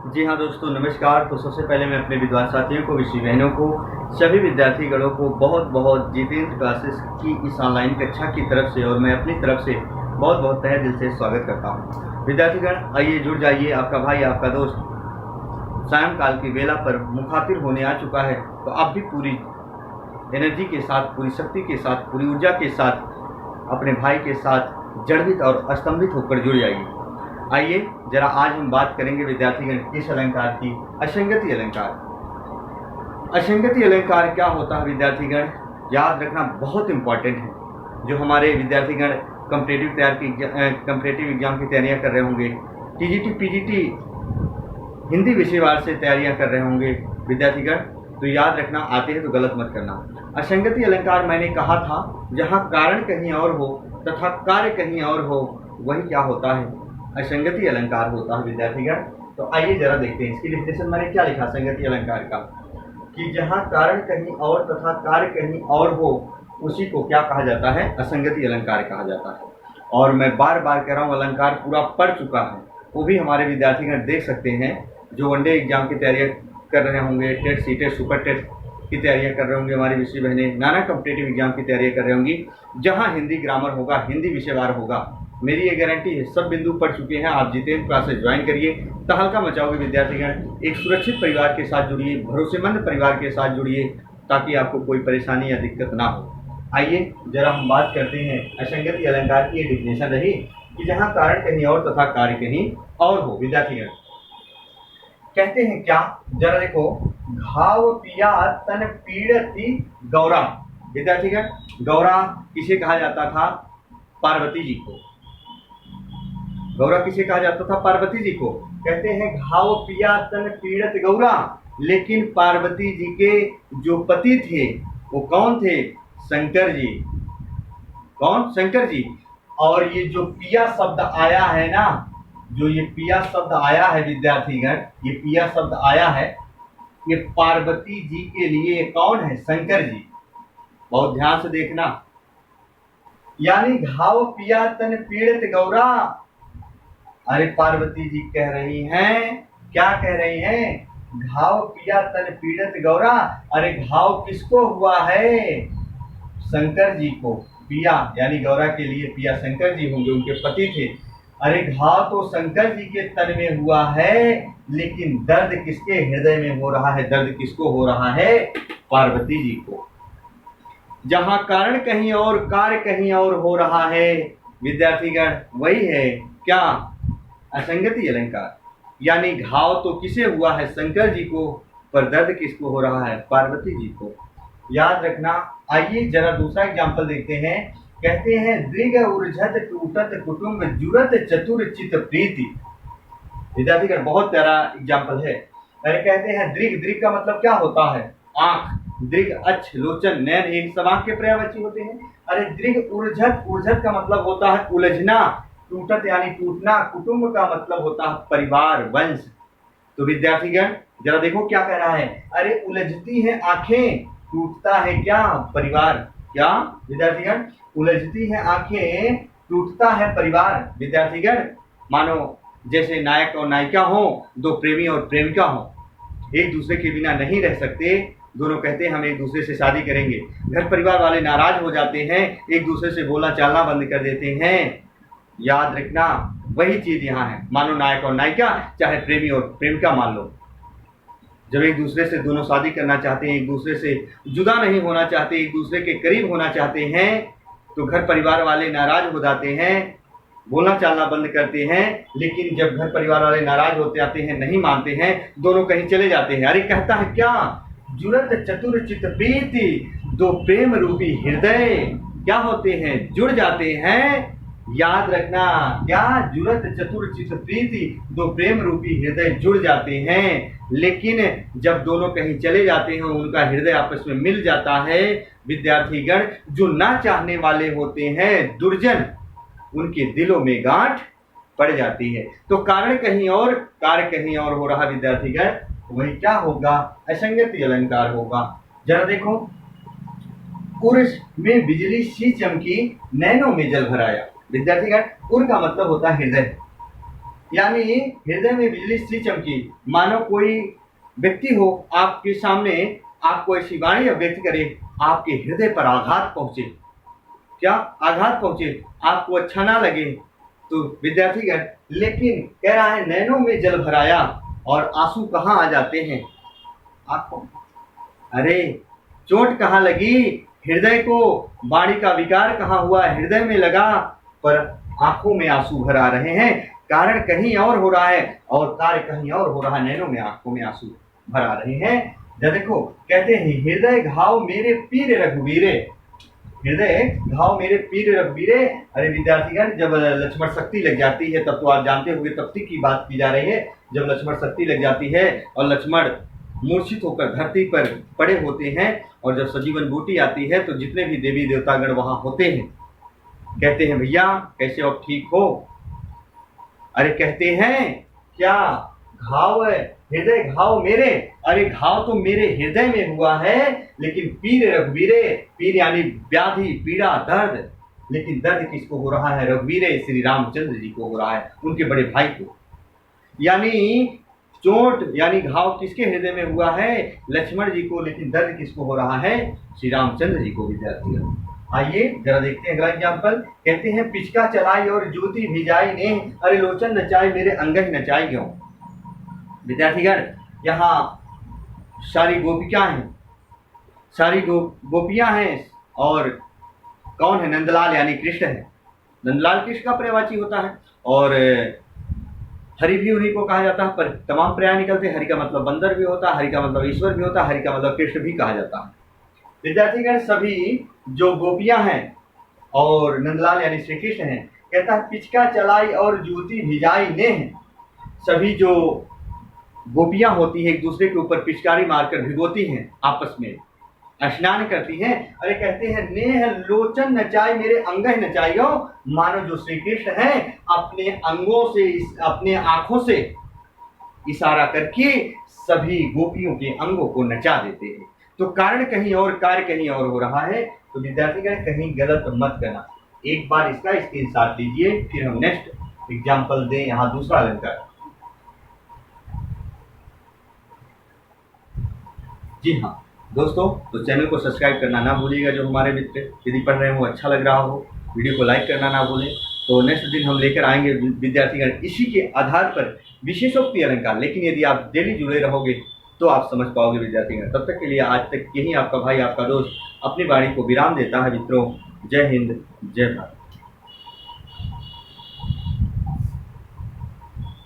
जी हाँ दोस्तों, नमस्कार। तो सबसे पहले मैं अपने विद्वान साथियों को, विषय बहनों को, सभी विद्यार्थीगणों को बहुत बहुत जितेंद्र क्लासेस की इस ऑनलाइन कक्षा की तरफ से और मैं अपनी तरफ से बहुत बहुत तहे दिल से स्वागत करता हूँ। विद्यार्थीगण आइए जुड़ जाइए, आपका भाई आपका दोस्त सायंकाल की वेला पर मुखातिब होने आ चुका है। तो आप भी पूरी एनर्जी के साथ, पूरी शक्ति के साथ, पूरी ऊर्जा के साथ अपने भाई के साथ जड़वित और अस्तंभित होकर जुड़ जाइए। आइए जरा आज हम बात करेंगे विद्यार्थीगण किस अलंकार की, असंगति अलंकार। असंगति अलंकार क्या होता है विद्यार्थीगण, याद रखना बहुत इंपॉर्टेंट है। जो हमारे विद्यार्थीगण कम्पिटेटिव एग्जाम की तैयारियां कर रहे होंगे, टीजीटी पीजीटी हिंदी विषयवार से तैयारियां कर रहे होंगे विद्यार्थीगण, तो याद रखना, आते हैं तो गलत मत करना। असंगति अलंकार मैंने कहा था, जहां कारण कहीं और हो तथा कार्य कहीं और हो, वही क्या होता है, असंगति अलंकार होता है विद्यार्थीगण। तो आइए जरा देखते हैं इसकी डेफिनेशन मैंने क्या लिखा असंगति अलंकार का, कि जहां कारण कहीं और तथा कार्य कहीं और हो, उसी को क्या कहा जाता है, असंगति अलंकार कहा जाता है। और मैं बार बार कह रहा हूँ, अलंकार पूरा पढ़ चुका है, वो भी हमारे विद्यार्थीगण देख सकते हैं जो वनडे एग्जाम की तैयारियां कर रहे होंगे, टेट सीटेट सुपर टेट की तैयारियां कर रहे होंगे, हमारी विषय बहनें नाना कॉम्पिटेटिव एग्जाम की तैयारियां कर रही होंगी। जहां हिंदी ग्रामर होगा, हिंदी विषयवार होगा, मेरी ये गारंटी है, सब बिंदु पढ़ चुके हैं आप। जितेंद्र क्लासेस ज्वाइन करिए, तहलका मचाओगे विद्यार्थीगण। एक सुरक्षित परिवार के साथ जुड़िए, भरोसेमंद परिवार के साथ जुड़िए, ताकि आपको कोई परेशानी या दिक्कत ना हो। आइए जरा हम बात करते हैं असंगति अलंकार की। ये डिफिनेशन रही कि जहां कारण कहीं और तथा कार्य कहीं और हो। विद्यार्थीगण कहते हैं क्या, जरा देखो, घाव पिया तन पीड़ती गौरा। विद्यार्थीगण गौरा किसे कहा जाता था, पार्वती जी को। गौरा किसे कहा जाता था, पार्वती जी को। कहते हैं घाव पिया तन पीड़त गौरा, लेकिन पार्वती जी के जो पति थे वो कौन थे, शंकर जी। कौन, शंकर जी। और ये जो पिया शब्द आया है ना, जो ये पिया शब्द आया है विद्यार्थीगण, ये पिया शब्द आया है, ये पार्वती जी के लिए कौन है, शंकर जी। बहुत ध्यान से देखना, यानी घाव पिया तन पीड़ित गौरा। अरे पार्वती जी कह रही हैं, क्या कह रही हैं, घाव पिया तन पीड़ित गौरा। अरे घाव किसको हुआ है, शंकर जी को। पिया यानी गौरा के लिए पिया शंकर जी होंगे, उनके पति थे। अरे घाव तो शंकर जी के तन में हुआ है, लेकिन दर्द किसके हृदय में हो रहा है, दर्द किसको हो रहा है, पार्वती जी को। जहां कारण कहीं और कार्य कहीं और हो रहा है विद्यार्थीगण, वही है क्या, असंगति अलंकार। यानी घाव तो किसे हुआ है, शंकर जी को, पर दर्द किसको हो रहा है, पार्वती जी को। याद रखना। आइए जरा दूसरा एग्जाम्पल देखते हैं। कहते हैं दृग उर्झत टूटत कुटुंब जुरत चतुर चित प्रीति। विद्यार्थीगण बहुत प्यारा एग्जाम्पल है। अरे कहते हैं दृग, दृग का मतलब क्या होता है, आंख। दृग अक्ष लोचन नैन एक सब आंख के पर्यायवाची होते हैं। अरे दृग उर्झत, उर्झत का मतलब होता है उलझना, टूटत यानी टूटना, कुटुंब का मतलब होता है परिवार, वंश। तो विद्यार्थीगण जरा देखो क्या कह रहा है, अरे उलझती है आंखें, टूटता है क्या, परिवार। क्या विद्यार्थीगण, उलझती है आंखें, टूटता है परिवार। विद्यार्थीगण मानो जैसे नायक और नायिका हो, दो प्रेमी और प्रेमिका हो, एक दूसरे के बिना नहीं रह सकते, दोनों कहते हैं हम एक दूसरे से शादी करेंगे। घर परिवार वाले नाराज हो जाते हैं, एक दूसरे से बोलना चालना बंद कर देते हैं। याद रखना, वही चीज यहाँ है। मानो नायक और नायिका, चाहे प्रेमी और प्रेमिका मान लो, जब एक दूसरे से दोनों शादी करना चाहते हैं, एक दूसरे से जुदा नहीं होना चाहते, एक दूसरे के करीब होना चाहते हैं, तो घर परिवार वाले नाराज हो जाते हैं, बोलना चालना बंद करते हैं। लेकिन जब घर परिवार वाले नाराज होते आते हैं, नहीं मानते हैं, दोनों कहीं चले जाते हैं। अरे कहता है क्या, जुड़त चतुर चित प्रीति, दो प्रेम रूपी हृदय क्या होते हैं, जुड़ जाते हैं। याद रखना, क्या, जुड़त चतुर चित प्रीति, दो प्रेम रूपी हृदय जुड़ जाते हैं। लेकिन जब दोनों कहीं चले जाते हैं, उनका हृदय आपस में मिल जाता है विद्यार्थीगण, जो ना चाहने वाले होते हैं दुर्जन, उनके दिलों में गांठ पड़ जाती है। तो कारण कहीं और, कार्य कहीं और हो रहा विद्यार्थीगण, वही क्या होगा, असंगति अलंकार होगा। जरा देखो, उर्स में बिजली सी चमकी, नैनों में जल भराया। विद्यार्थीगण उर का मतलब होता है हृदय। यानी हृदय में बिजली सी चमकी, मानो कोई व्यक्ति हो आपके सामने, आपको ऐसी वाणी व्यक्त करे, आपके हृदय पर आघात पहुंचे। क्या आघात पहुंचे, आपको अच्छा ना लगे तो विद्यार्थीगण, लेकिन कह रहा है नैनों में जल भराया और आंसू कहाँ आ जाते हैं आपको। अरे चोट कहाँ लगी, हृदय को, वाणी का विकार कहाँ हुआ, हृदय में लगा, पर आंखों में आंसू भर आ रहे हैं। कारण कहीं और हो रहा है और कार्य कहीं और हो रहा है। नैनों में, आंखों में आंसू भर आ रहे हैं। देखो कहते हैं हृदय घाव मेरे पीर रघुवीरे, हृदय घाव मेरे पीर रघुवीरे। अरे विद्यार्थीगण, जब लक्ष्मण शक्ति लग जाती है, तब तो आप जानते होंगे तप्ती की बात की जा रही है। जब लक्ष्मण शक्ति लग जाती है और लक्ष्मण मूर्छित होकर धरती पर पड़े होते हैं, और जब सजीवन बूटी आती है तो जितने भी देवी देवतागण वहां होते हैं कहते हैं भैया कैसे आप ठीक हो। अरे कहते हैं क्या घाव है, हृदय घाव मेरे, अरे घाव तो मेरे हृदय में हुआ है, लेकिन पीर रघुवीरे, पीर यानी व्याधि, पीड़ा, दर्द, लेकिन दर्द किसको हो रहा है, रघुवीरे श्री रामचंद्र जी को हो रहा है, उनके बड़े भाई को। यानी चोट यानी घाव किसके हृदय में हुआ है, लक्ष्मण जी को, लेकिन दर्द किसको हो रहा है, श्री रामचंद्र जी को। विद्यार्थी आइए जरा देखते हैं अगला एग्जाम्पल। कहते हैं पिचका चलाई और ज्योति भिजाई ने, अरे लोचन नचाए मेरे अंगह नचाई क्यों। विद्यार्थीगण, यहाँ सारी गोपियां हैं, सारी गोपियां हैं, और कौन है, नंदलाल यानी कृष्ण है। नंदलाल कृष्ण का पर्यायवाची होता है, और हरि भी उन्हीं को कहा जाता है, पर तमाम पर्याय निकलते हैं। हरि का मतलब बंदर भी होता है, हरि का मतलब ईश्वर भी होता है, हरि का मतलब कृष्ण भी कहा जाता है। विद्यार्थीगण, सभी जो गोपियां हैं और नंदलाल यानी श्री कृष्ण हैं, कहता है पिचका चलाई और ज्योति भिजाई ने, सभी जो गोपियां होती हैं एक दूसरे के ऊपर पिचकारी मारकर भिगोती हैं, आपस में स्नान करती हैं। अरे कहते हैं नेह लोचन नचाई मेरे अंगह नचाइयो, मानो जो श्री कृष्ण हैं अपने अंगों से, अपने आंखों से इशारा करके सभी गोपियों के अंगों को नचा देते हैं। तो कारण कहीं और, कार्य कहीं और हो रहा है। तो विद्यार्थीगण कहीं गलत मत करना। एक बार इसका स्क्रीनशॉट लीजिए, फिर हम नेक्स्ट एग्जाम्पल दें। यहाँ दूसरा अलंकार, जी हाँ दोस्तों, तो चैनल को सब्सक्राइब करना ना भूलिएगा। जो हमारे मित्र यदि पढ़ रहे हो, अच्छा लग रहा हो, वीडियो को लाइक करना ना भूलें। तो नेक्स्ट दिन हम लेकर आएंगे विद्यार्थीगण इसी के आधार पर विशेषोक्ति अलंकार। लेकिन यदि आप डेली जुड़े रहोगे तो आप समझ पाओगे विद्यार्थीगण। तब तक के लिए आज तक यही आपका भाई, आपका दोस्त अपनी वाणी को विराम देता है मित्रों। जय हिंद, जय भारत।